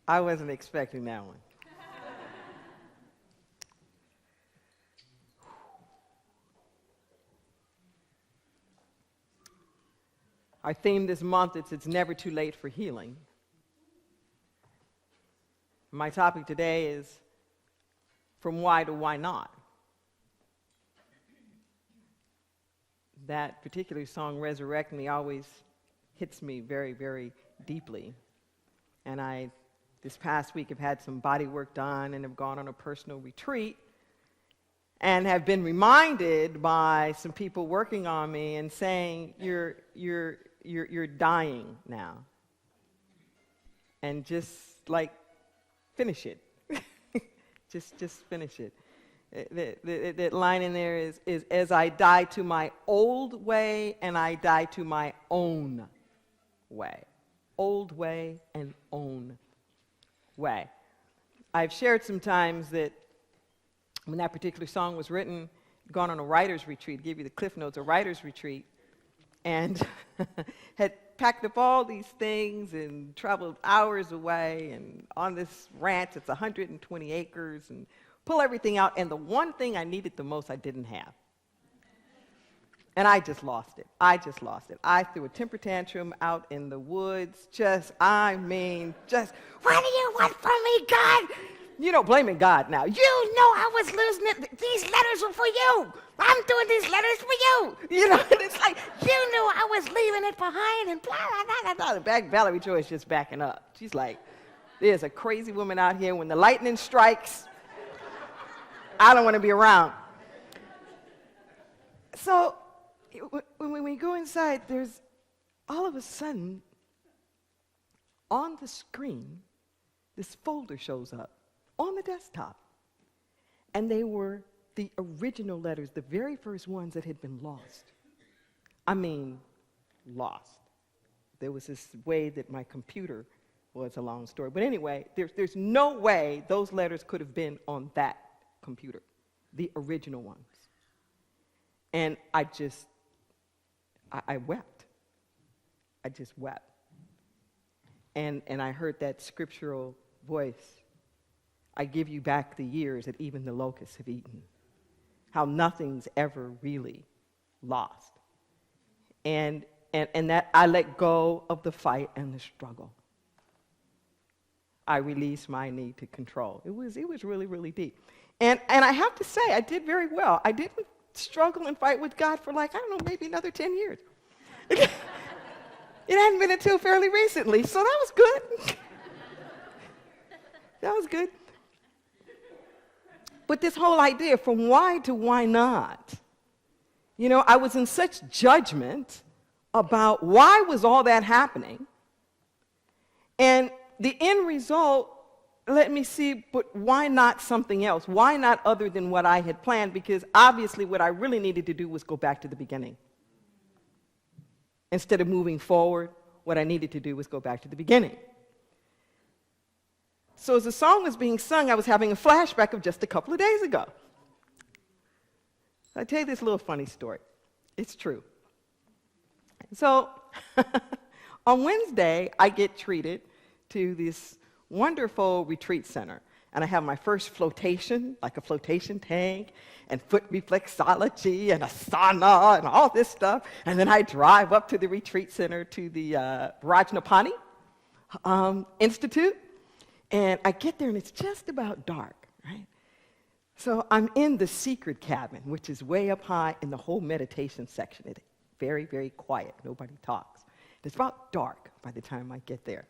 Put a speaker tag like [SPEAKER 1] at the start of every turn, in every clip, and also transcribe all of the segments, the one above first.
[SPEAKER 1] I wasn't expecting that one. Our theme this month is It's Never Too Late for Healing. My topic today is From Why to Why Not. That particular song, Resurrect Me, always hits me very, very deeply. And I, this past week, have had some body work done and have gone on a personal retreat and have been reminded by some people working on me and saying, you're dying now. And just like, finish it. just finish it. That line in there is, as I die to my old way and I die to my own way. Old way and own way. I've shared sometimes that when that particular song was written, gone on a writer's retreat, give you the cliff notes, a writer's retreat, and had packed up all these things and traveled hours away and on this ranch, it's 120 acres, and pull everything out, and the one thing I needed the most I didn't have. And I just lost it. I threw a temper tantrum out in the woods, what do you want from me, God? You know, blaming God now. You know I was losing it. These letters were for you. I'm doing these letters for you. You know, and it's like, you knew I was leaving it behind and blah, blah, blah, blah. The back Valerie Joy's just backing up. She's like, there's a crazy woman out here. When the lightning strikes, I don't want to be around. So when we go inside, there's all of a sudden, on the screen, this folder shows up on the desktop. And they were the original letters, the very first ones that had been lost. I mean, lost. There was this way that my computer was a long story. But anyway, there's no way those letters could have been on that computer, the original ones. And I wept. I just wept. And I heard that scriptural voice, I give you back the years that even the locusts have eaten. How nothing's ever really lost. And that I let go of the fight and the struggle. I released my need to control. It was really, really deep. And I have to say, I did very well. I didn't struggle and fight with God for maybe another 10 years. It hadn't been until fairly recently, so that was good. That was good. But this whole idea, from why to why not? You know, I was in such judgment about why was all that happening. And the end result, let me see, but why not something else? Why not other than what I had planned? Because obviously what I really needed to do was go back to the beginning. Instead of moving forward, what I needed to do was go back to the beginning. So as the song was being sung, I was having a flashback of just a couple of days ago. I'll tell you this little funny story. It's true. So on Wednesday, I get treated to this wonderful retreat center. And I have my first flotation, like a flotation tank, and foot reflexology, and a sauna, and all this stuff. And then I drive up to the retreat center to the Rajnapani Institute. And I get there, and it's just about dark, right? So I'm in the secret cabin, which is way up high in the whole meditation section. It's very, very quiet. Nobody talks. It's about dark by the time I get there.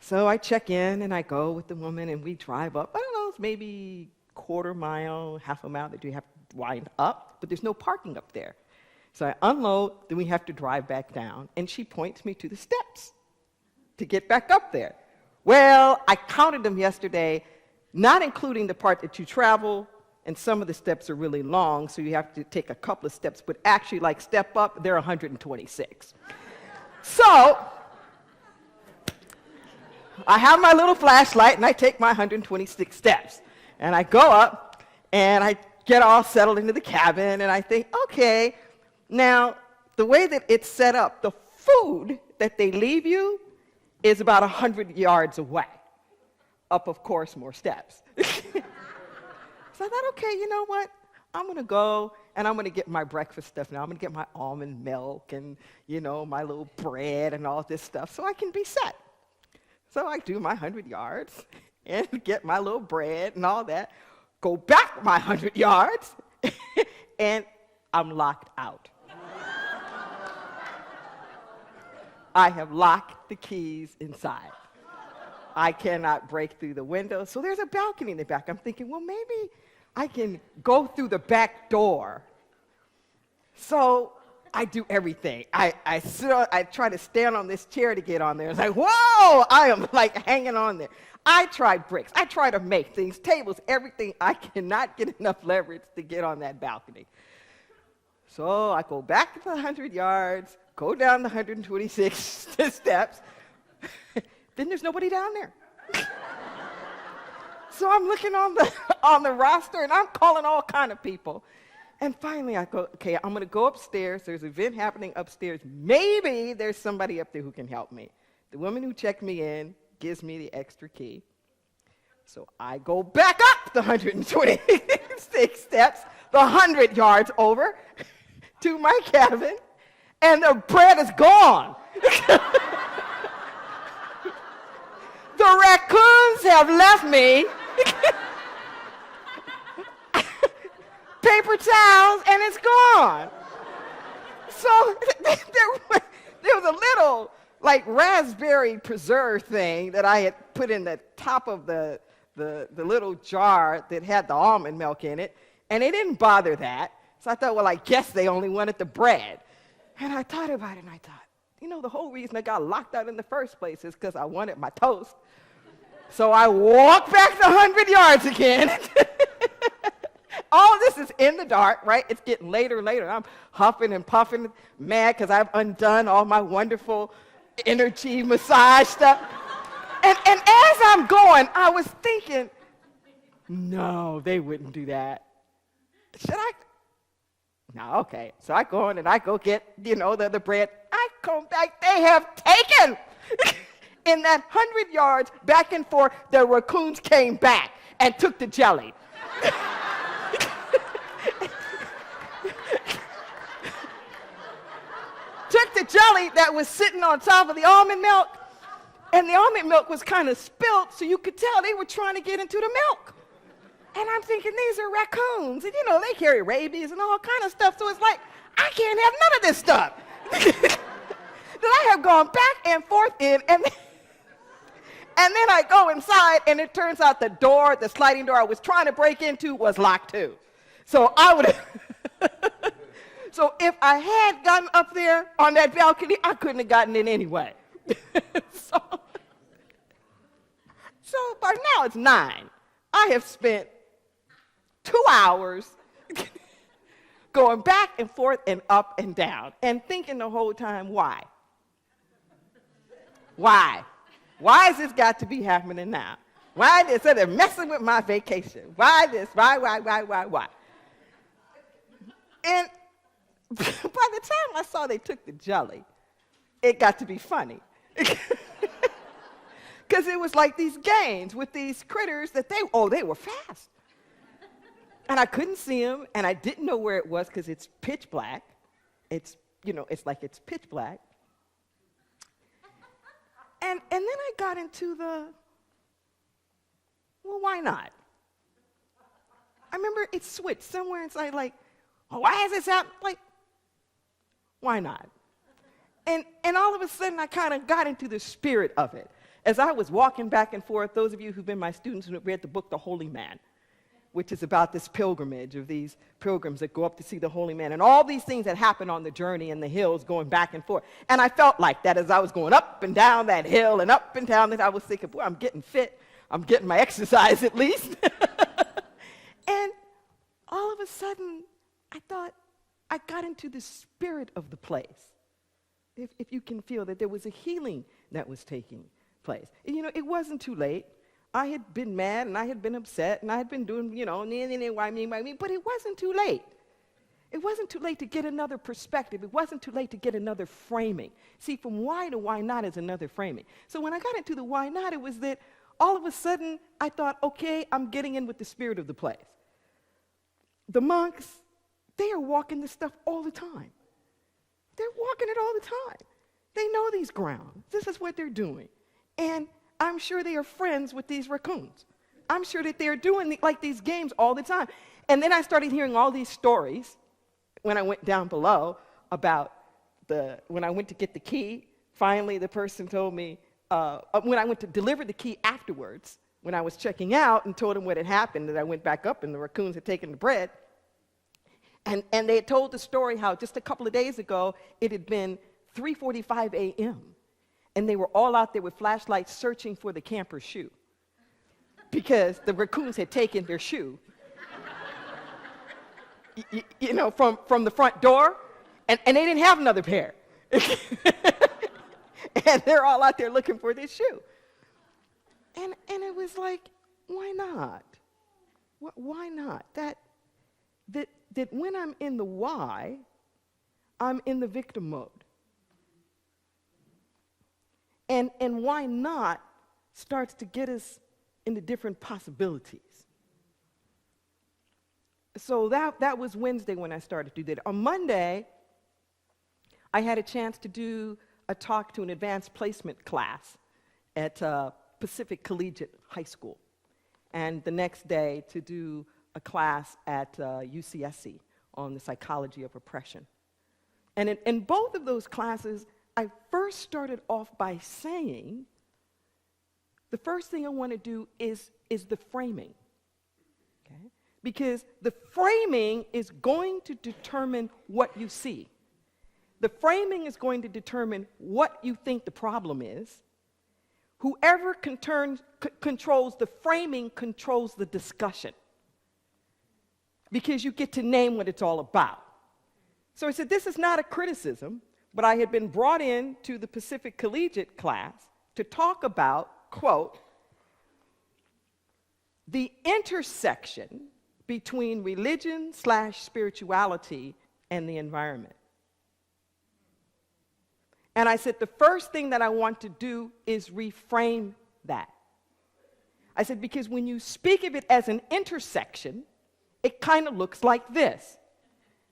[SPEAKER 1] So I check in, and I go with the woman, and we drive up. I don't know, it's maybe quarter mile, half a mile that you have to wind up, but there's no parking up there. So I unload, then we have to drive back down, and she points me to the steps to get back up there. Well, I counted them yesterday, not including the part that you travel, and some of the steps are really long, so you have to take a couple of steps, but actually, like step up, they're 126. So I have my little flashlight, and I take my 126 steps, and I go up, and I get all settled into the cabin, and I think, okay, now, the way that it's set up, the food that they leave you is about 100 yards away. Up, of course, more steps. So I thought, okay, you know what? I'm going to go and I'm going to get my breakfast stuff now. I'm going to get my almond milk and, my little bread and all this stuff so I can be set. So I do my 100 yards and get my little bread and all that, go back my 100 yards, and I'm locked out. I have locked the keys inside. I cannot break through the window. So there's a balcony in the back. I'm thinking, well, maybe I can go through the back door. So I do everything. I try to stand on this chair to get on there. It's like, whoa, I am like hanging on there. I tried bricks. I try to make things, tables, everything. I cannot get enough leverage to get on that balcony. So I go back the 100 yards, go down the 126 steps. Then there's nobody down there. So I'm looking on the roster, and I'm calling all kind of people. And finally I go, okay, I'm going to go upstairs. There's an event happening upstairs. Maybe there's somebody up there who can help me. The woman who checked me in gives me the extra key. So I go back up the 126 steps, the 100 yards over to my cabin, and the bread is gone. The raccoons have left me paper towels, and it's gone. So there was a little, like, raspberry preserve thing that I had put in the top of the little jar that had the almond milk in it, and it didn't bother that. So I thought, well, I guess they only wanted the bread. And I thought about it, and I thought, the whole reason I got locked out in the first place is because I wanted my toast. So I walked back the 100 yards again. All this is in the dark, right? It's getting later and later. I'm huffing and puffing, mad because I've undone all my wonderful energy massage stuff. And as I'm going, I was thinking, no, they wouldn't do that. Should I? No, okay. So I go in and I go get, the bread. I come back. They have taken. In that 100 yards back and forth, the raccoons came back and took the jelly. Took the jelly that was sitting on top of the almond milk, and the almond milk was kind of spilt, so you could tell they were trying to get into the milk. And I'm thinking, these are raccoons, and they carry rabies and all kind of stuff, so it's like, I can't have none of this stuff. Then I have gone back and forth and then I go inside, and it turns out the sliding door I was trying to break into was locked too. So so if I had gotten up there on that balcony, I couldn't have gotten in anyway. So by now it's 9. I have spent 2 hours going back and forth and up and down and thinking the whole time, why? Why? Why has this got to be happening now? Why this? So they're messing with my vacation. Why this? Why? And by the time I saw they took the jelly, it got to be funny. Because it was like these games with these critters that they were fast. And I couldn't see them, and I didn't know where it was because it's pitch black. It's pitch black. And then I got into well, why not? I remember it switched somewhere inside, like, why is this happening? Like, why not? And all of a sudden, I kind of got into the spirit of it. As I was walking back and forth, those of you who've been my students who have read the book, The Holy Man, which is about this pilgrimage of these pilgrims that go up to see the Holy Man, and all these things that happen on the journey in the hills going back and forth. And I felt like that as I was going up and down that hill and up and down that, I was thinking, boy, I'm getting fit. I'm getting my exercise at least. And all of a sudden, I thought, I got into the spirit of the place. If you can feel that there was a healing that was taking place. And, it wasn't too late. I had been mad, and I had been upset, and I had been doing, why me, but it wasn't too late. It wasn't too late to get another perspective. It wasn't too late to get another framing. See, from why to why not is another framing. So when I got into the why not, it was that all of a sudden I thought, okay, I'm getting in with the spirit of the place. The monks, they are walking this stuff all the time. They're walking it all the time. They know these grounds. This is what they're doing. And I'm sure they are friends with these raccoons. I'm sure that they're doing like these games all the time. And then I started hearing all these stories when I went down below about when I went to get the key. Finally, the person told me, when I went to deliver the key afterwards, when I was checking out and told them what had happened, that I went back up and the raccoons had taken the bread. And they had told the story how just a couple of days ago, it had been 3:45 a.m. And they were all out there with flashlights searching for the camper's shoe because the raccoons had taken their shoe, you know, from the front door, and they didn't have another pair. And they're all out there looking for this shoe. And it was like, why not? Why not? That when I'm in the why, I'm in the victim mode. And why not starts to get us into different possibilities. So that was Wednesday when I started to do that. On Monday, I had a chance to do a talk to an advanced placement class at Pacific Collegiate High School. And the next day to do a class at UCSC on the psychology of oppression. And in both of those classes, I first started off by saying, the first thing I want to do is the framing, okay? Because the framing is going to determine what you see. The framing is going to determine what you think the problem is. Whoever controls the framing controls the discussion, because you get to name what it's all about. So I said, this is not a criticism, but I had been brought in to the Pacific Collegiate class to talk about, quote, the intersection between religion/spirituality and the environment. And I said, the first thing that I want to do is reframe that. I said, because when you speak of it as an intersection, it kind of looks like this.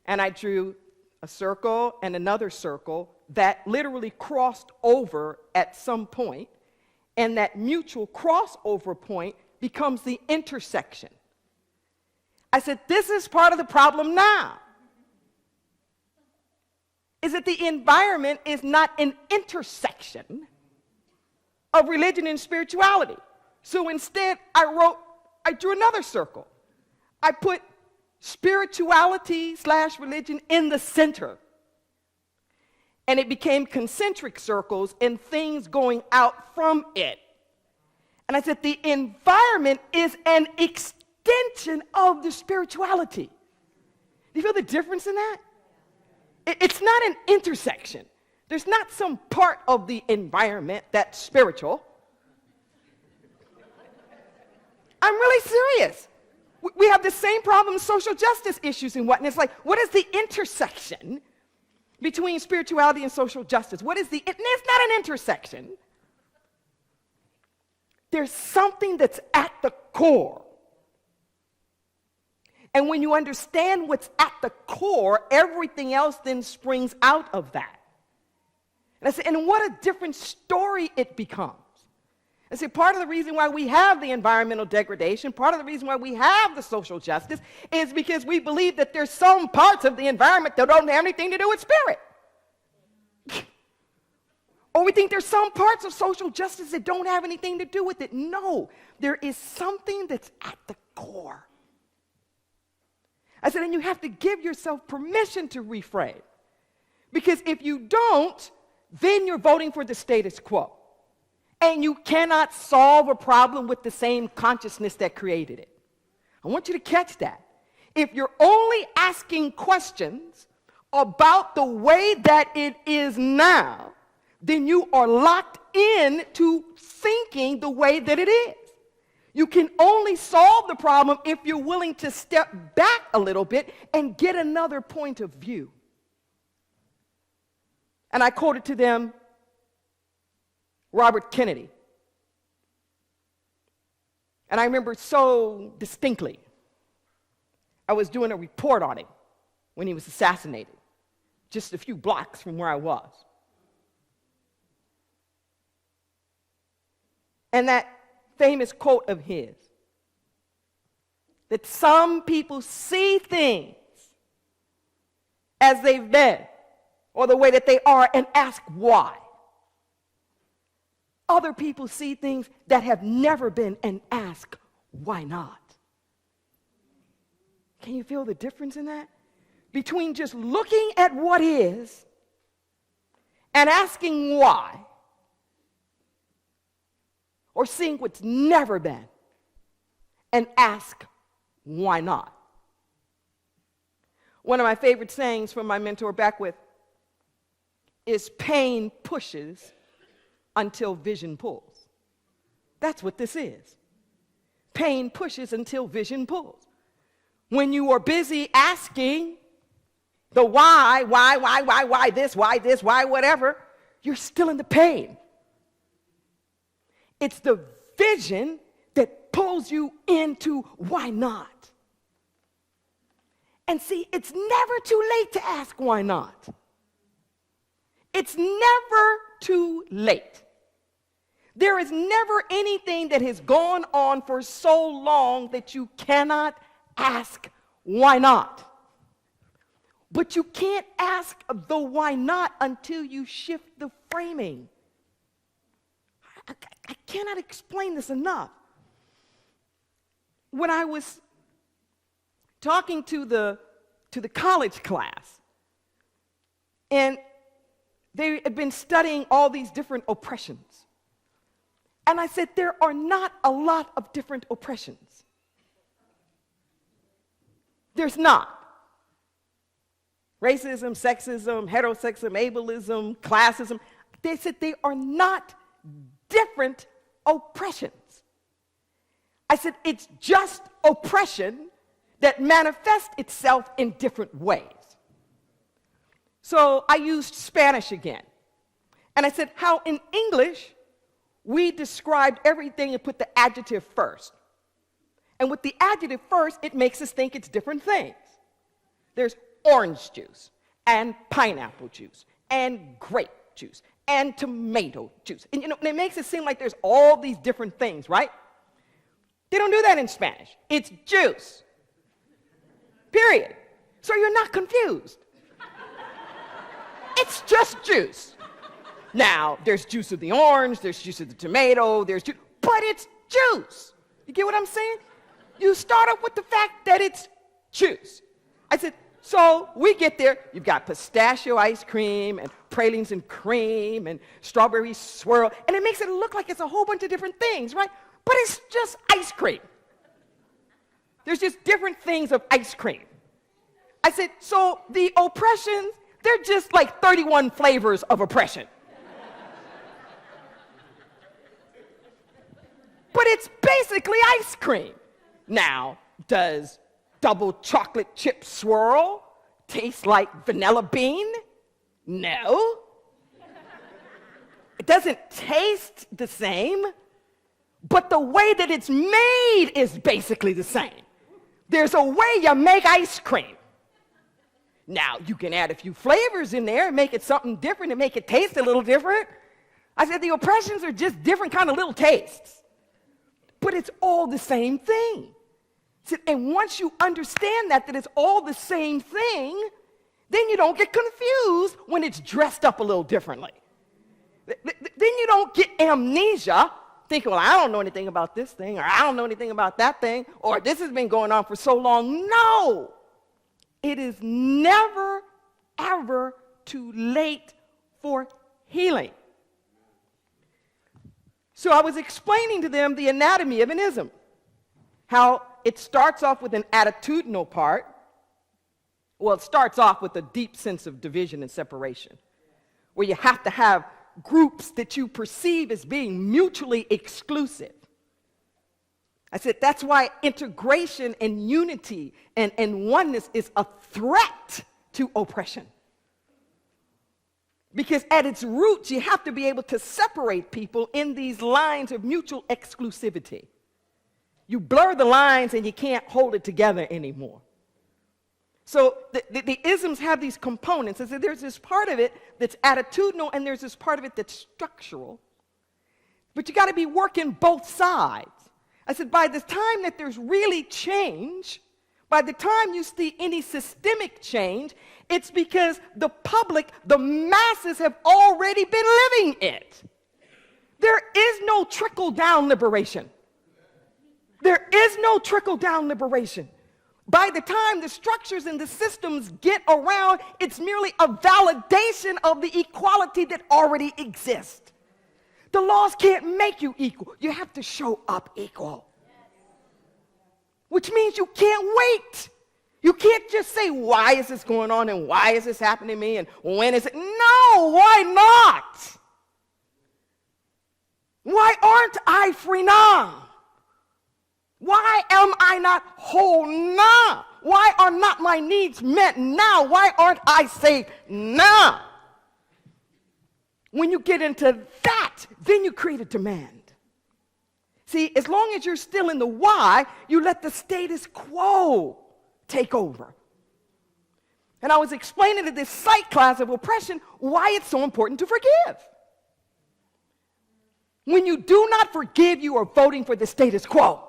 [SPEAKER 1] And I drew a circle and another circle that literally crossed over at some point, and that mutual crossover point becomes the intersection. I said, this is part of the problem now, is that the environment is not an intersection of religion and spirituality. So instead, I drew another circle. I put spirituality/religion in the center. And it became concentric circles and things going out from it. And I said, the environment is an extension of the spirituality. Do you feel the difference in that? It's not an intersection. There's not some part of the environment that's spiritual. I'm really serious. We have the same problem, social justice issues and whatnot. It's like, what is the intersection between spirituality and social justice? It's not an intersection. There's something that's at the core. And when you understand what's at the core, everything else then springs out of that. And I said, and what a different story it becomes. I said, part of the reason why we have the environmental degradation, part of the reason why we have the social justice is because we believe that there's some parts of the environment that don't have anything to do with spirit. Or we think there's some parts of social justice that don't have anything to do with it. No, there is something that's at the core. I said, and you have to give yourself permission to reframe. Because if you don't, then you're voting for the status quo. And you cannot solve a problem with the same consciousness that created it. I want you to catch that. If you're only asking questions about the way that it is now, then you are locked in to thinking the way that it is. You can only solve the problem if you're willing to step back a little bit and get another point of view. And I quoted to them Robert Kennedy. And I remember so distinctly, I was doing a report on him when he was assassinated, just a few blocks from where I was. And that famous quote of his, that some people see things as they've been or the way that they are and ask why. Other people see things that have never been and ask why not. Can you feel the difference in that? Between just looking at what is and asking why, or seeing what's never been and ask why not. One of my favorite sayings from my mentor back with is pain pushes until vision pulls. That's what this is. Pain pushes until vision pulls. When you are busy asking the why this, why whatever, you're still in the pain. It's the vision that pulls you into why not. And see, it's never too late to ask why not. It's never too late. There is never anything that has gone on for so long that you cannot ask why not. But you can't ask the why not until you shift the framing. I cannot explain this enough. When I was talking to the college class, and they had been studying all these different oppressions. And I said, there are not a lot of different oppressions. There's not. Racism, sexism, heterosexism, ableism, classism. They said they are not different oppressions. I said, it's just oppression that manifests itself in different ways. So I used Spanish again. And I said, how in English, we described everything and put the adjective first. And with the adjective first, it makes us think it's different things. There's orange juice, and pineapple juice, and grape juice, and tomato juice. And it makes it seem like there's all these different things, right? They don't do that in Spanish. It's juice. Period. So you're not confused. It's just juice. Now, there's juice of the orange, there's juice of the tomato, there's juice, but it's juice. You get what I'm saying? You start off with the fact that it's juice. I said, so we get there, you've got pistachio ice cream and pralines and cream and strawberry swirl, and it makes it look like it's a whole bunch of different things, right? But it's just ice cream. There's just different things of ice cream. I said, so the oppressions, they're just like 31 flavors of oppression. But it's basically ice cream. Now, does double chocolate chip swirl taste like vanilla bean? No. It doesn't taste the same, but the way that it's made is basically the same. There's a way you make ice cream. Now, you can add a few flavors in there and make it something different and make it taste a little different. I said the oppressions are just different kind of little tastes. But it's all the same thing. And once you understand that it's all the same thing, then you don't get confused when it's dressed up a little differently. Then you don't get amnesia, thinking, well, I don't know anything about this thing, or I don't know anything about that thing, or this has been going on for so long. No! It is never, ever too late for healing. So I was explaining to them the anatomy of an ism, how it starts off with an attitudinal part. Well, it starts off with a deep sense of division and separation, where you have to have groups that you perceive as being mutually exclusive. I said, that's why integration and unity and oneness is a threat to oppression. Because at its roots, you have to be able to separate people in these lines of mutual exclusivity. You blur the lines and you can't hold it together anymore. So the isms have these components. I said there's this part of it that's attitudinal and there's this part of it that's structural. But you got to be working both sides. I said by the time that there's really change, by the time you see any systemic change, it's because the public, the masses have already been living it. There is no trickle-down liberation. There is no trickle-down liberation. By the time the structures and the systems get around, it's merely a validation of the equality that already exists. The laws can't make you equal. You have to show up equal. Which means you can't wait. You can't just say, why is this going on and why is this happening to me and when is it? No, why not? Why aren't I free now? Why am I not whole now? Why are not my needs met now? Why aren't I saved now? When you get into that, then you create a demand. See, as long as you're still in the why, you let the status quo take over. And I was explaining to this psych class of oppression why it's so important to forgive. When you do not forgive, you are voting for the status quo.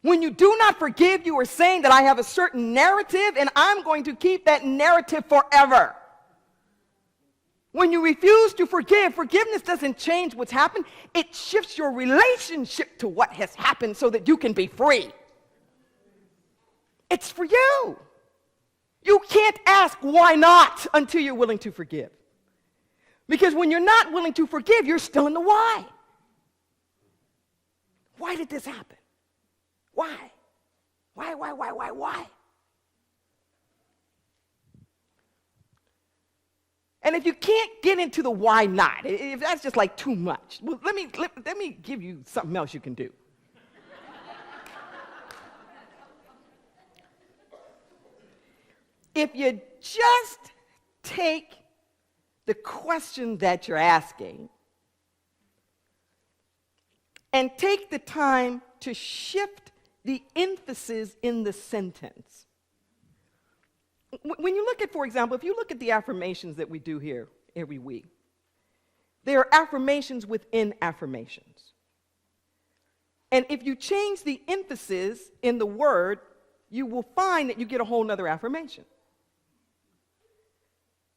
[SPEAKER 1] When you do not forgive, you are saying that I have a certain narrative and I'm going to keep that narrative forever. When you refuse to forgive, forgiveness doesn't change what's happened. It shifts your relationship to what has happened so that you can be free. It's for you. You can't ask why not until you're willing to forgive. Because when you're not willing to forgive, you're still in the why. Why did this happen? Why? Why? And if you can't get into the why not, if that's just like too much, well, let me give you something else you can do. If you just take the question that you're asking and take the time to shift the emphasis in the sentence. When you look at, for example, if you look at the affirmations that we do here every week, there are affirmations within affirmations. And if you change the emphasis in the word, you will find that you get a whole nother affirmation.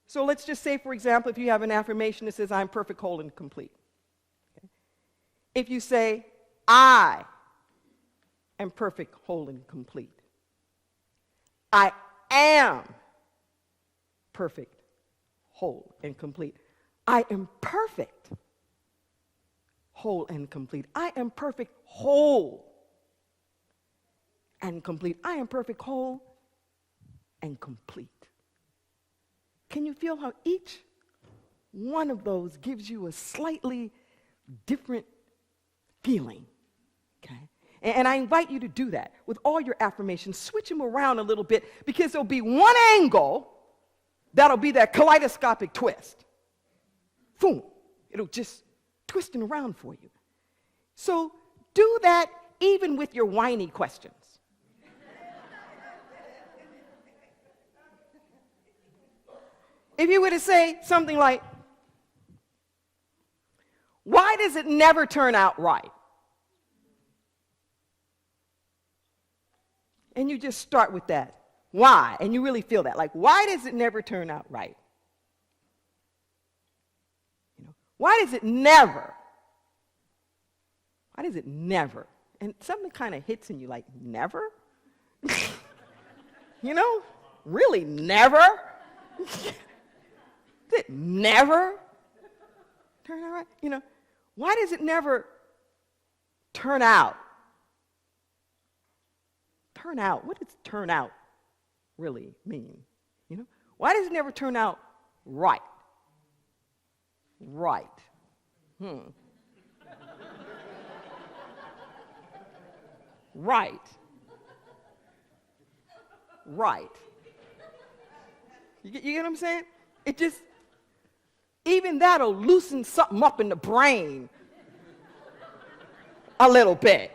[SPEAKER 1] So let's just say, for example, if you have an affirmation that says, I'm perfect, whole, and complete. Okay? If you say, I am perfect, whole, and complete. I am perfect, whole, and complete. I am perfect, whole, and complete. I am perfect, whole, and complete. I am perfect, whole, and complete. Can you feel how each one of those gives you a slightly different feeling? Okay? And I invite you to do that with all your affirmations. Switch them around a little bit because there'll be one angle that'll be that kaleidoscopic twist. Boom. It'll just twist it around for you. So do that even with your whiny questions. If you were to say something like, why does it never turn out right? And you just start with that. Why? And you really feel that. Like, why does it never turn out right? You know, why does it never? Why does it never? And something kind of hits in you like, never? You know? Really, never? Does it never turn out right? You know, why does it never turn out? Turn out. What does turn out really mean? You know, why does it never turn out right? Right. Right. Right. You get what I'm saying? It just, even that'll loosen something up in the brain a little bit.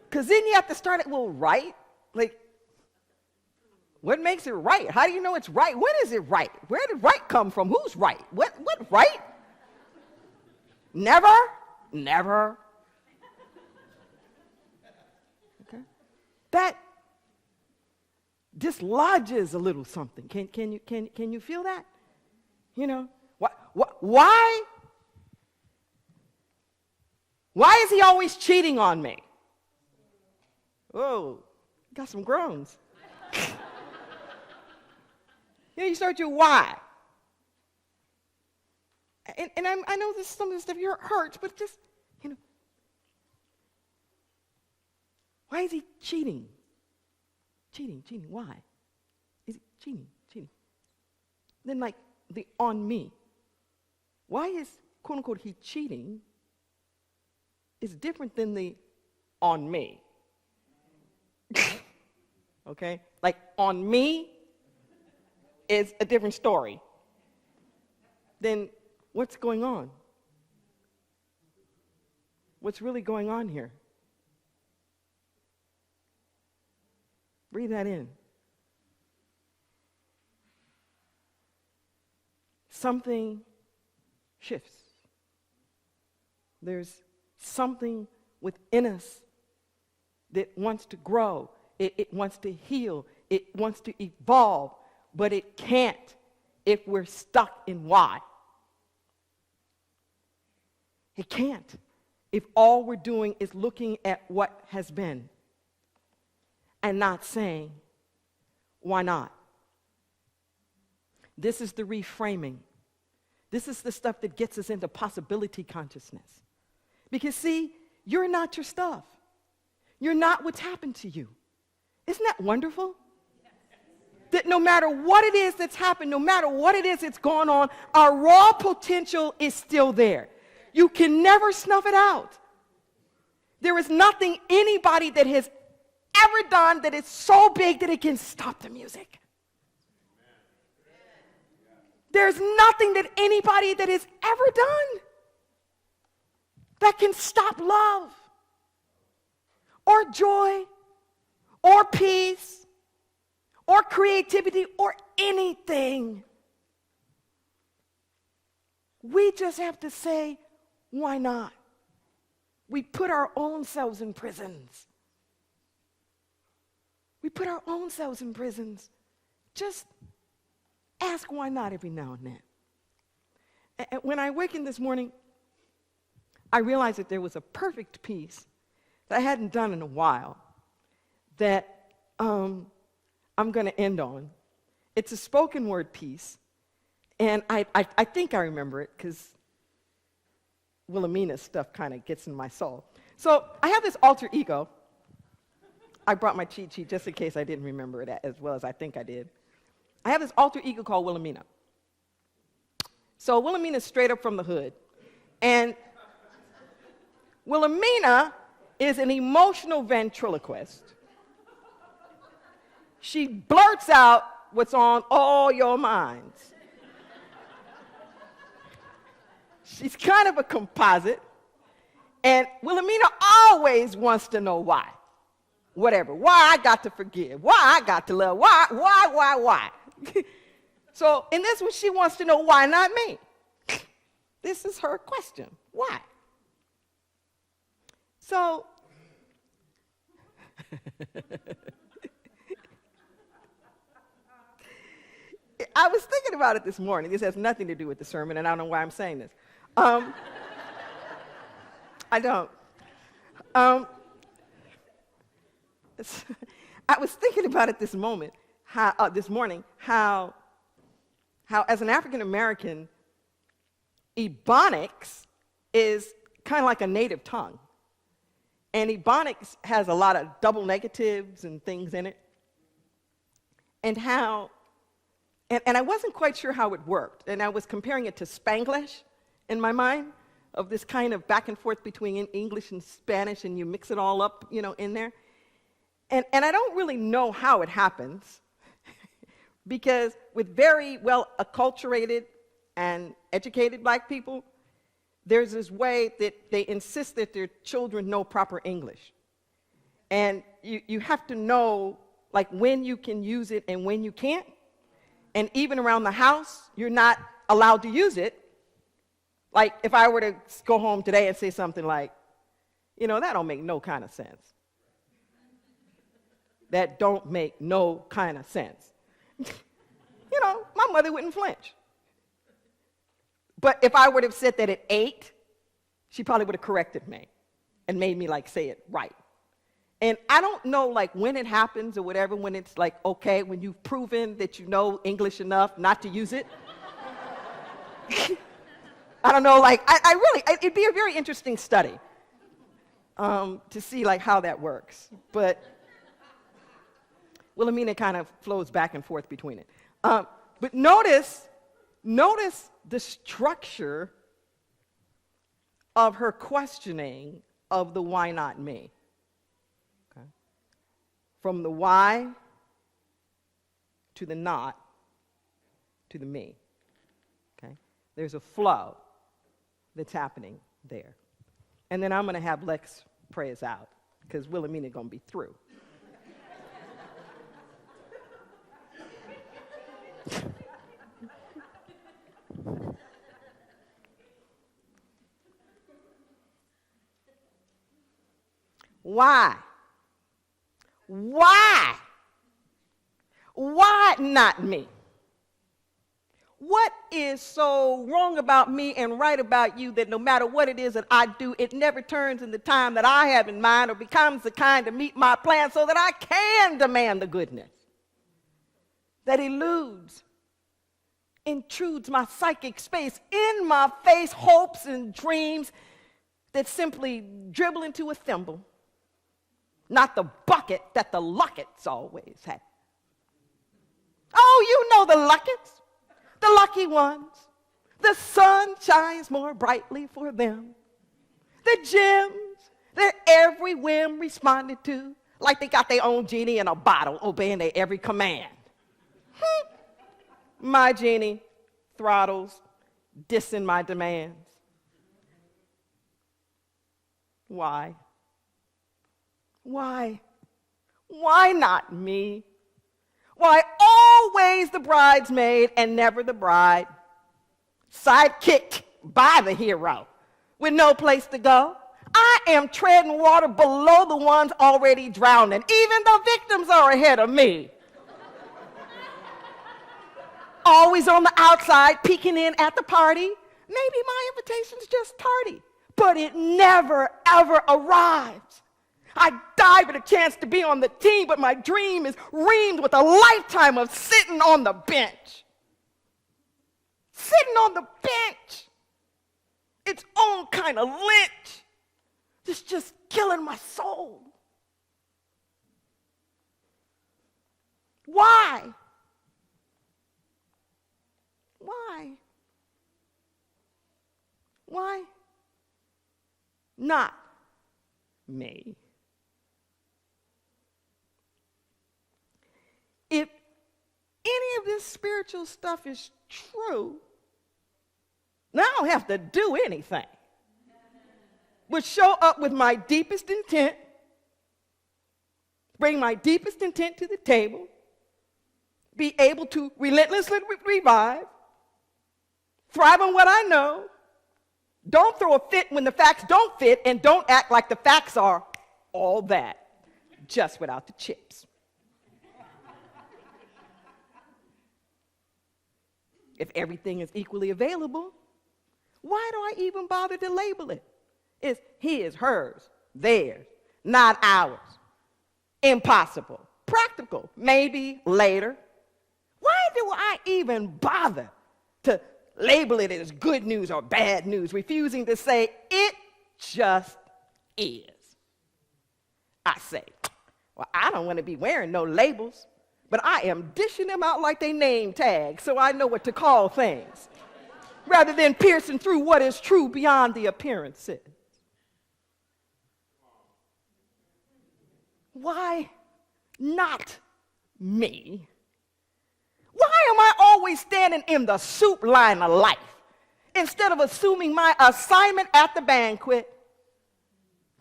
[SPEAKER 1] Because then you have to start it, well, right? Like, what makes it right? How do you know it's right? When is it right? Where did right come from? Who's right? What right? Never? Never. Okay. That dislodges a little something. Can you feel that? You know, why is he always cheating on me? Oh, got some groans. You start your why. And I know this, some of this stuff here hurts, but just, why is he cheating? Cheating, why? Is he cheating? Then like the on me. Why is, quote unquote, he cheating is different than the on me. Okay? Like on me is a different story. Then what's going on? What's really going on here? Breathe that in. Something shifts. There's something within us that wants to grow. It wants to heal. It wants to evolve. But it can't if we're stuck in why. It can't if all we're doing is looking at what has been and not saying, why not? This is the reframing. This is the stuff that gets us into possibility consciousness. Because see, you're not your stuff. You're not what's happened to you. Isn't that wonderful? That no matter what it is that's happened, no matter what it is that's gone on, our raw potential is still there. You can never snuff it out. There is nothing anybody that has ever done that is so big that it can stop the music. There's nothing that anybody that has ever done that can stop love or joy or peace or creativity or anything. We just have to say, why not? We put our own selves in prisons. We put our own selves in prisons. Just ask why not every now and then. And when I awakened this morning, I realized that there was a perfect piece that I hadn't done in a while that I'm going to end on. It's a spoken word piece, and I think I remember it because Wilhelmina's stuff kind of gets in my soul. So I have this alter ego. I brought my cheat sheet just in case I didn't remember it as well as I think I did. I have this alter ego called Wilhelmina. So Wilhelmina's straight up from the hood. And Wilhelmina is an emotional ventriloquist. She blurts out what's on all your minds. She's kind of a composite. And Wilhelmina always wants to know why. Whatever. Why I got to forgive. Why I got to love. Why? So in this one, she wants to know why not me. This is her question. Why? So, I was thinking about it this morning. This has nothing to do with the sermon, and I don't know why I'm saying this. I don't. I was thinking about it this morning, how as an African American, Ebonics is kind of like a native tongue. And Ebonics has a lot of double negatives and things in it. And how, and I wasn't quite sure how it worked. And I was comparing it to Spanglish in my mind. of this kind of back and forth between English and Spanish, and you mix it all up, in there. And I don't really know how it happens, because with very well acculturated and educated black people, there's this way that they insist that their children know proper English. And you have to know, like, when you can use it and when you can't. And even around the house, you're not allowed to use it. Like, if I were to go home today and say something like, that don't make no kind of sense. That don't make no kind of sense. My mother wouldn't flinch. But if I would have said that at 8, she probably would have corrected me and made me, say it right. And I don't know, when it happens or whatever, when it's, okay, when you've proven that you know English enough not to use it. I don't know, it'd be a very interesting study to see, how that works. But Wilhelmina kind of flows back and forth between it. But notice the structure of her questioning of the why not me. Okay? From the why to the not to the me. Okay? There's a flow that's happening there. And then I'm going to have Lex pray us out, because Wilhelmina is going to be through. Why? Why? Why not me? What is so wrong about me and right about you that no matter what it is that I do, it never turns in the time that I have in mind or becomes the kind to meet my plan so that I can demand the goodness that eludes, intrudes my psychic space, in my face, hopes and dreams that simply dribble into a thimble, not the bucket that the Luckets always had. Oh, you know the Luckets, the lucky ones. The sun shines more brightly for them. The gems, their every whim responded to, like they got their own genie in a bottle, obeying their every command. My genie throttles, dissing my demands. Why? Why? Why not me? Why always the bridesmaid and never the bride? Sidekicked by the hero with no place to go. I am treading water below the ones already drowning. Even the victims are ahead of me. Always on the outside, peeking in at the party. Maybe my invitation's just tardy, but it never, ever arrives. I die for the chance to be on the team, but my dream is reamed with a lifetime of sitting on the bench. Sitting on the bench. Its own kind of lynch. It's just killing my soul. Why? Why? Why not me? If any of this spiritual stuff is true, then I don't have to do anything but show up with my deepest intent, bring my deepest intent to the table, be able to relentlessly revive, thrive on what I know, don't throw a fit when the facts don't fit, and don't act like the facts are all that, just without the chips. If everything is equally available, why do I even bother to label it? It's his, hers, theirs, not ours. Impossible. Practical. Maybe later. Why do I even bother to label it as good news or bad news, refusing to say it just is? I say, well, I don't want to be wearing no labels, but I am dishing them out like they name tags so I know what to call things. rather than piercing through what is true beyond the appearances. Why not me? Why am I always standing in the soup line of life instead of assuming my assignment at the banquet?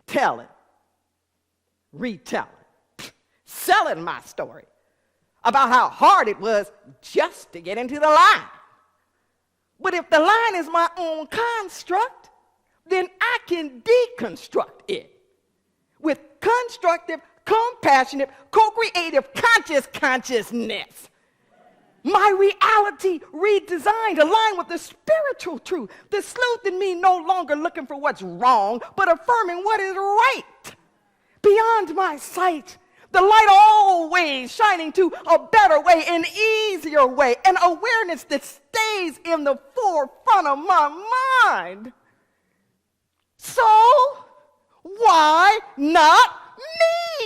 [SPEAKER 1] Telling, retelling, selling my story about how hard it was just to get into the line. But if the line is my own construct, then I can deconstruct it with constructive, compassionate, co-creative, conscious consciousness. My reality redesigned, aligned with the spiritual truth. The sleuth in me no longer looking for what's wrong, but affirming what is right. Beyond my sight, the light always shining to a better way, an easier way, an awareness that stays in the forefront of my mind. So, why not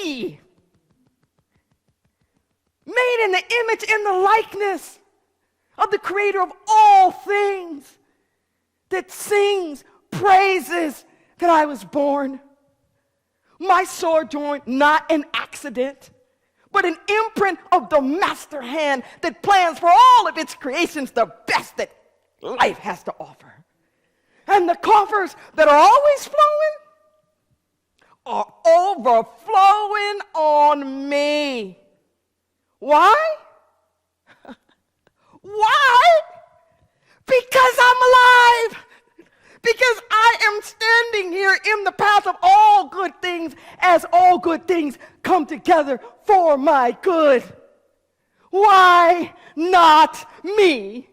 [SPEAKER 1] me? Made in the image and the likeness of the creator of all things, that sings praises that I was born. My sojourn, not an accident, but an imprint of the master hand that plans for all of its creations the best that life has to offer. And the coffers that are always flowing are overflowing on me. Why? Why? Because I'm alive. Because I am standing here in the path of all good things as all good things come together for my good. Why not me?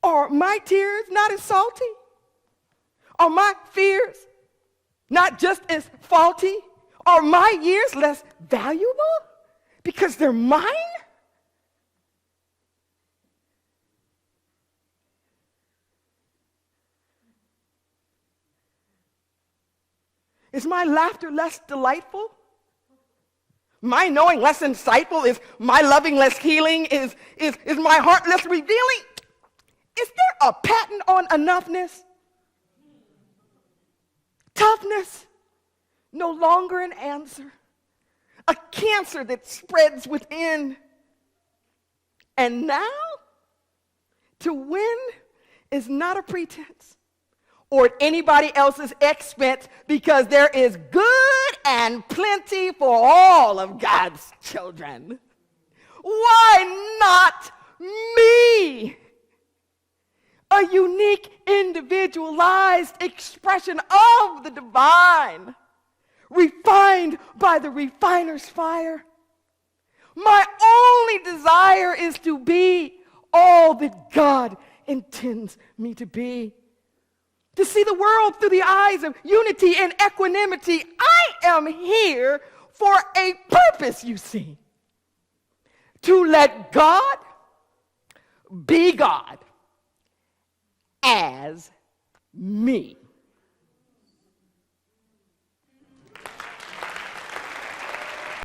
[SPEAKER 1] Are my tears not as salty? Are my fears not just as faulty? Are my years less valuable because they're mine? Is my laughter less delightful? My knowing less insightful? Is my loving less healing? Is my heart less revealing? Is there a patent on enoughness? Toughness? No longer an answer. A cancer that spreads within. And now, to win is not a pretense or at anybody else's expense, because there is good and plenty for all of God's children. Why not me? A unique, individualized expression of the divine, refined by the refiner's fire. My only desire is to be all that God intends me to be. To see the world through the eyes of unity and equanimity. I am here for a purpose, you see. To let God be God as me.